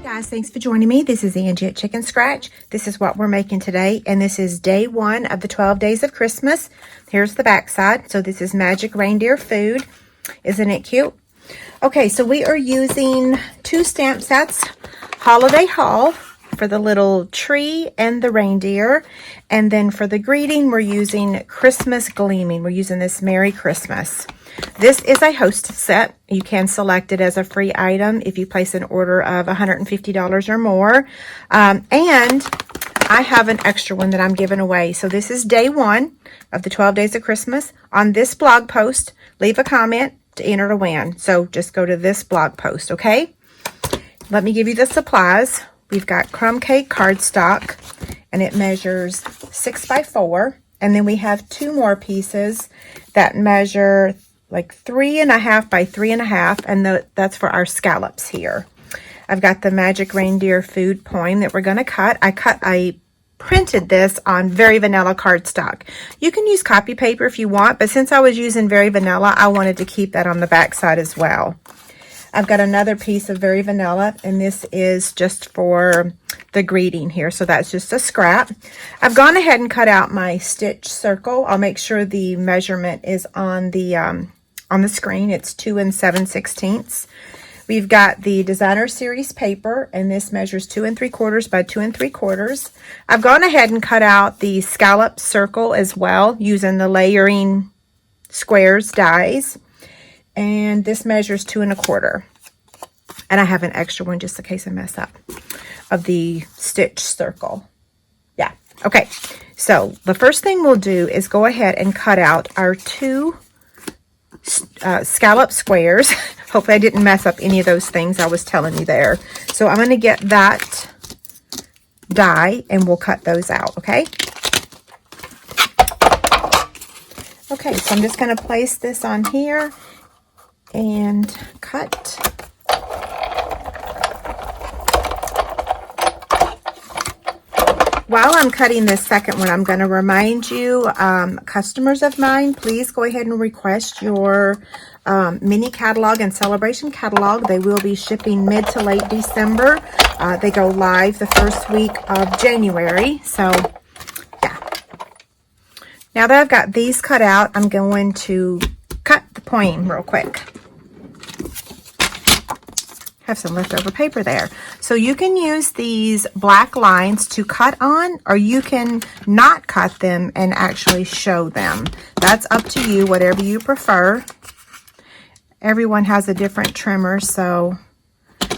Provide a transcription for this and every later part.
Guys, thanks for joining me. This is Angie at ChicnScratch. This is what we're making today, and this is day 1 of the 12 days of Christmas. Here's the back side. So this is Magic Reindeer food. Isn't it cute? Okay, so we are using 2 stamp sets, Holiday Haul for the little tree and the reindeer, and then for the greeting we're using Christmas Gleaming. We're using this Merry Christmas. This is a host set. You can select it as a free item if you place an order of $150 or more. And I have an extra one that I'm giving away. So this is day 1 of the 12 days of Christmas. On this blog post, leave a comment to enter to win. So just go to this blog post, okay? Let me give you the supplies. We've got crumb cake cardstock, and it measures 6 by 4. And then we have 2 more pieces that measure like 3.5 by 3.5, and that's for our scallops here. I've got the Magic Reindeer food poem that we're going to cut. I printed this on Very Vanilla cardstock. You can use copy paper if you want, but since I was using Very Vanilla, I wanted to keep that on the back side as well. I've got another piece of Very Vanilla, and this is just for the greeting here, so that's just a scrap. I've gone ahead and cut out my stitch circle. I'll make sure the measurement is on the screen. It's 2 7/16. We've got the Designer Series paper, and this measures 2 3/4 by 2 3/4. I've gone ahead and cut out the scallop circle as well using the layering squares dies, and this measures 2 1/4. And I have an extra one just in case I mess up of the stitch circle. Yeah, okay. So the first thing we'll do is go ahead and cut out our 2 scallop squares. Hopefully I didn't mess up any of those things I was telling you there. So I'm going to get that die and we'll cut those out, okay? Okay, so I'm just going to place this on here and cut. While I'm cutting this second one, I'm going to remind you, customers of mine, please go ahead and request your mini catalog and celebration catalog. They will be shipping mid to late December. They go live the first week of January. So, yeah. Now that I've got these cut out, I'm going to cut the poem real quick. Have some leftover paper there. So you can use these black lines to cut on, or you can not cut them and actually show them. That's up to you, whatever you prefer. Everyone has a different trimmer, so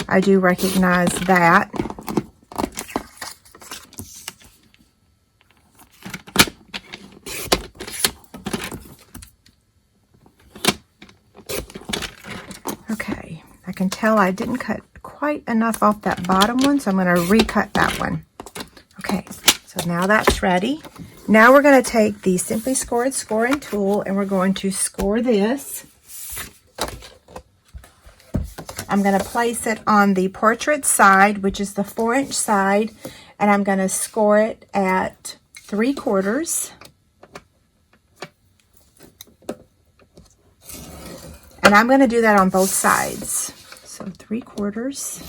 I do recognize that. Okay. I can tell I didn't cut quite enough off that bottom one, so I'm going to recut that one. Okay, so now that's ready. Now we're going to take the Simply Scored scoring tool and we're going to score this. I'm going to place it on the portrait side, which is the 4-inch side, and I'm going to score it at 3/4. And I'm going to do that on both sides. So 3/4.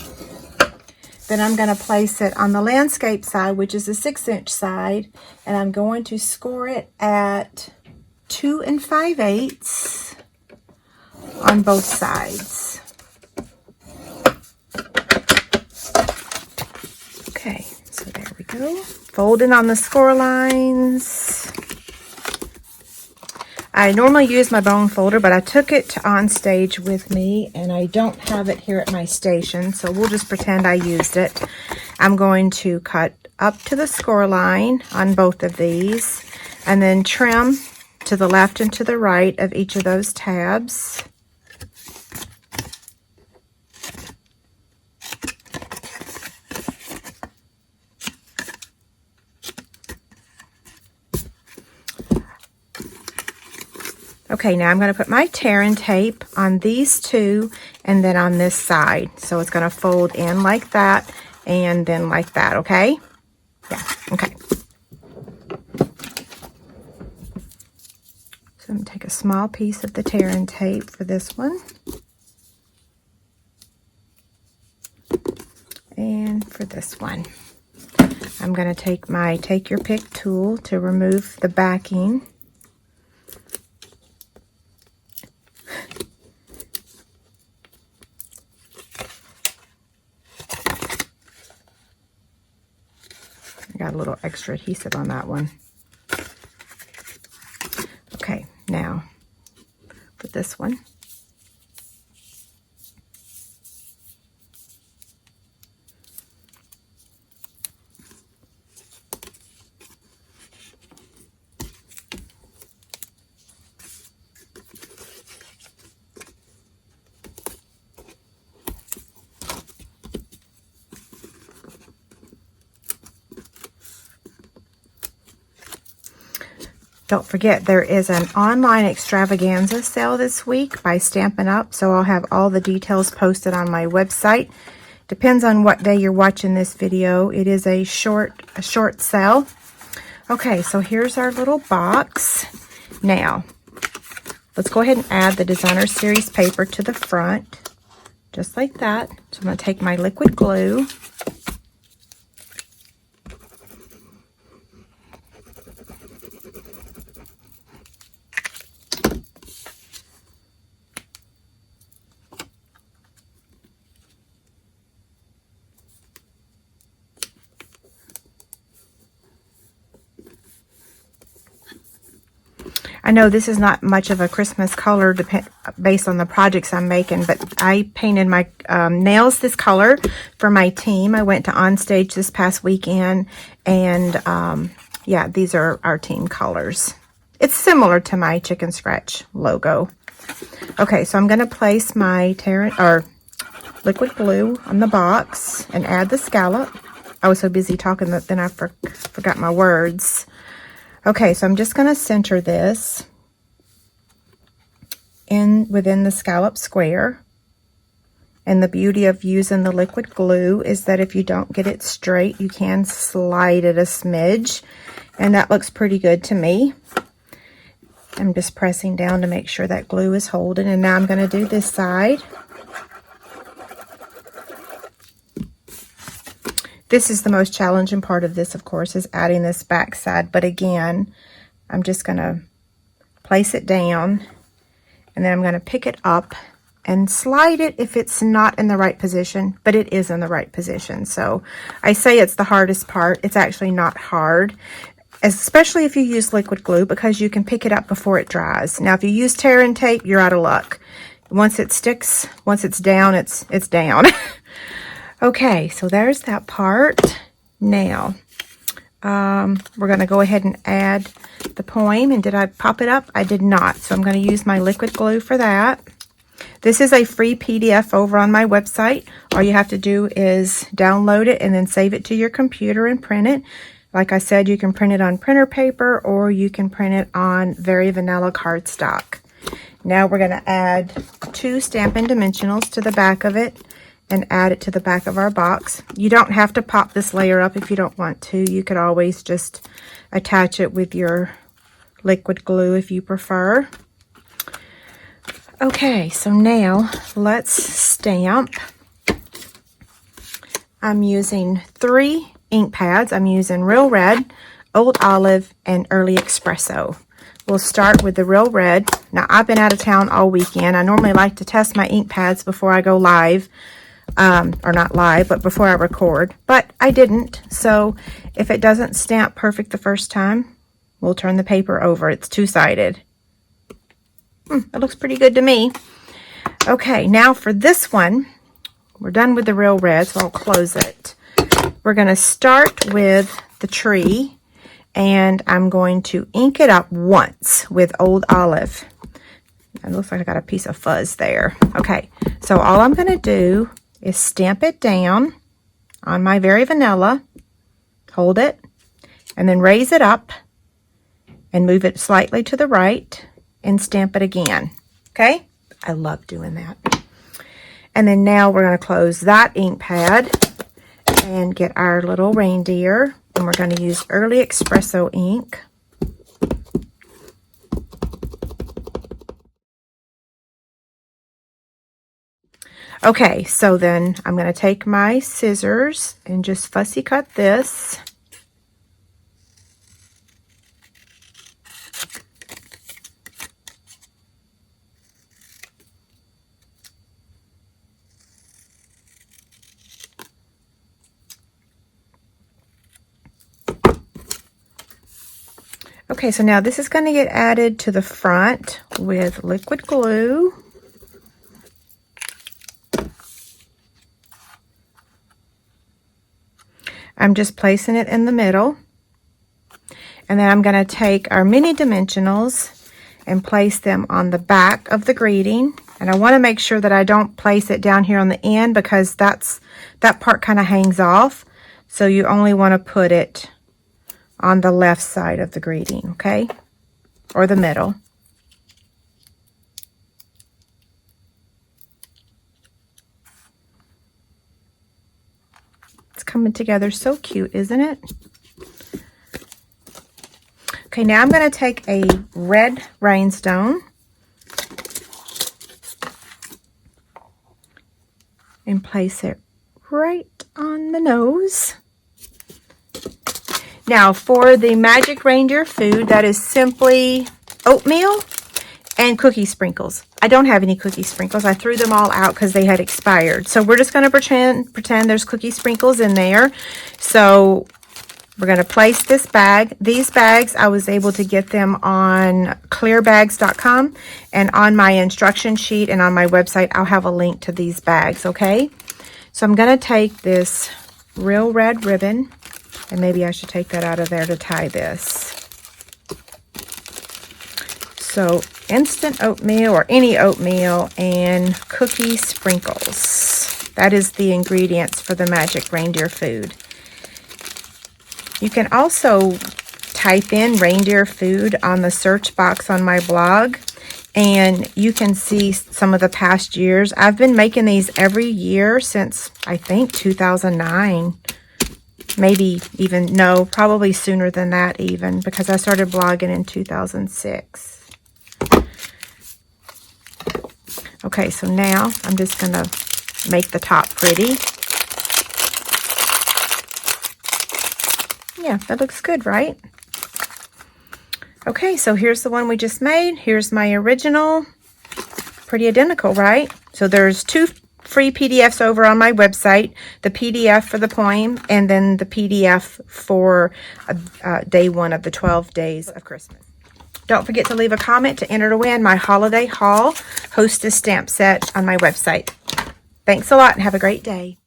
Then I'm going to place it on the landscape side, which is the 6-inch side, and I'm going to score it at 2 5/8 on both sides. Okay, so there we go. Folding on the score lines. I normally use my bone folder, but I took it on stage with me, and I don't have it here at my station, so we'll just pretend I used it. I'm going to cut up to the score line on both of these, and then trim to the left and to the right of each of those tabs. Okay, now I'm going to put my tear-in tape on these 2 and then on this side. So it's going to fold in like that and then like that, okay? Yeah, okay. So I'm going to take a small piece of the tear-in tape for this one. And for this one. I'm going to take my Take Your Pick tool to remove the backing. I got a little extra adhesive on that one. Okay, now for this one. Don't forget, there is an online extravaganza sale this week by Stampin' Up, so I'll have all the details posted on my website. Depends on what day you're watching this video. It is a short sale. Okay, so here's our little box. Now, let's go ahead and add the Designer Series paper to the front, just like that. So I'm going to take my liquid glue. I know this is not much of a Christmas color based on the projects I'm making, but I painted my nails this color for my team. I went to Onstage this past weekend, and yeah, these are our team colors. It's similar to my ChicnScratch logo. Okay, so I'm going to place my liquid glue on the box and add the scallop. I was so busy talking that then I forgot my words. Okay, so I'm just going to center this within the scallop square. And the beauty of using the liquid glue is that if you don't get it straight, you can slide it a smidge. And that looks pretty good to me. I'm just pressing down to make sure that glue is holding. And now I'm going to do this side. This is the most challenging part of this, of course, is adding this back side. But again, I'm just going to place it down, and then I'm going to pick it up and slide it if it's not in the right position, but it is in the right position. So I say it's the hardest part. It's actually not hard, especially if you use liquid glue, because you can pick it up before it dries. Now, if you use tear and tape, you're out of luck. Once it sticks, once it's down, it's down. Okay, so there's that part. Now, we're going to go ahead and add the poem. And did I pop it up? I did not. So I'm going to use my liquid glue for that. This is a free PDF over on my website. All you have to do is download it and then save it to your computer and print it. Like I said, you can print it on printer paper, or you can print it on very vanilla cardstock. Now we're going to add 2 Stampin' Dimensionals to the back of it and add it to the back of our box. You don't have to pop this layer up if you don't want to. You could always just attach it with your liquid glue if you prefer. Okay, so now let's stamp. I'm using 3 ink pads. I'm using Real Red, Old Olive, and Early Espresso. We'll start with the Real Red. Now, I've been out of town all weekend. I normally like to test my ink pads before I go live. Or not live, but before I record, but I didn't. So if it doesn't stamp perfect the first time, we'll turn the paper over. It's two-sided. It looks pretty good to me. Okay, now for this one, we're done with the Real Red, so I'll close it. We're going to start with the tree, and I'm going to ink it up once with Old Olive. It looks like I got a piece of fuzz there. Okay, so all I'm going to do is stamp it down on my Very Vanilla, hold it, and then raise it up and move it slightly to the right and stamp it again. Okay? I love doing that. And then now we're going to close that ink pad and get our little reindeer, and we're going to use Early Espresso ink. Okay, so then I'm going to take my scissors and just fussy cut this. Okay, so now this is going to get added to the front with liquid glue. I'm just placing it in the middle. And then I'm going to take our mini dimensionals and place them on the back of the greeting. And I want to make sure that I don't place it down here on the end because that part kind of hangs off. So you only want to put it on the left side of the greeting, okay? Or the middle. It's coming together so cute, isn't it? Okay, now I'm going to take a red rhinestone and place it right on the nose. Now for the magic reindeer food, that is simply oatmeal and cookie sprinkles. I don't have any cookie sprinkles. I threw them all out because they had expired. So we're just going to pretend there's cookie sprinkles in there. So we're going to place this bag. These bags, I was able to get them on clearbags.com, and on my instruction sheet and on my website, I'll have a link to these bags, okay? So I'm going to take this real red ribbon, and maybe I should take that out of there to tie this. So instant oatmeal or any oatmeal and cookie sprinkles. That is the ingredients for the magic reindeer food. You can also type in reindeer food on the search box on my blog, and you can see some of the past years. I've been making these every year since, I think, 2009. Maybe even, no, probably sooner than that even, because I started blogging in 2006. Okay, so now I'm just going to make the top pretty. Yeah, that looks good, right? Okay, so here's the one we just made. Here's my original. Pretty identical, right? So there's 2 free PDFs over on my website. The PDF for the poem and then the PDF for day 1 of the 12 days of Christmas. Don't forget to leave a comment to enter to win my holiday haul hostess stamp set on my website. Thanks a lot and have a great day.